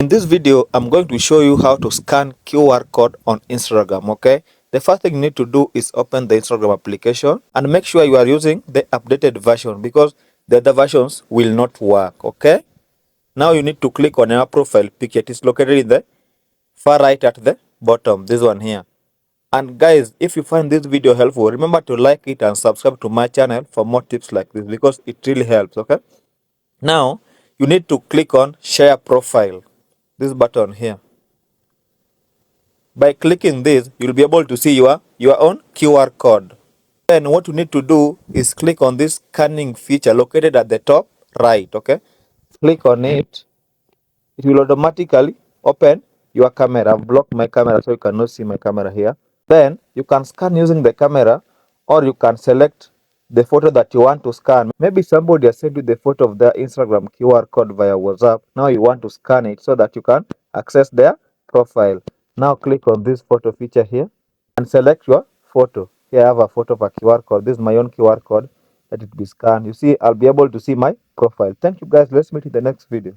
this video, I'm going to show you how to scan QR code on Instagram, okay? The first thing you need to do is open the Instagram application and make sure you are using the updated version because the other versions will not work, okay? Now you need to click on your profile picture. It is located in the far right at the bottom, this one here. And guys, if you find this video helpful, remember to like it and subscribe to my channel for more tips like this because it really helps, okay? Now, you need to click on share profile, this button here. By clicking this, you'll be able to see your own QR code. Then what you need to do is click on this scanning feature located at the top right, okay? Click on it. It will automatically open your camera. I've blocked my camera so you cannot see my camera here. Then you can scan using the camera or you can select the photo that you want to scan. Maybe somebody has sent you the photo of their Instagram QR code via WhatsApp. Now you want to scan it so that you can access their profile. Now click on this photo feature here and select your photo. Here I have a photo of a QR code. This is my own QR code. Let it be scanned. You see, I'll be able to see my profile. Thank you guys. Let's meet in the next video.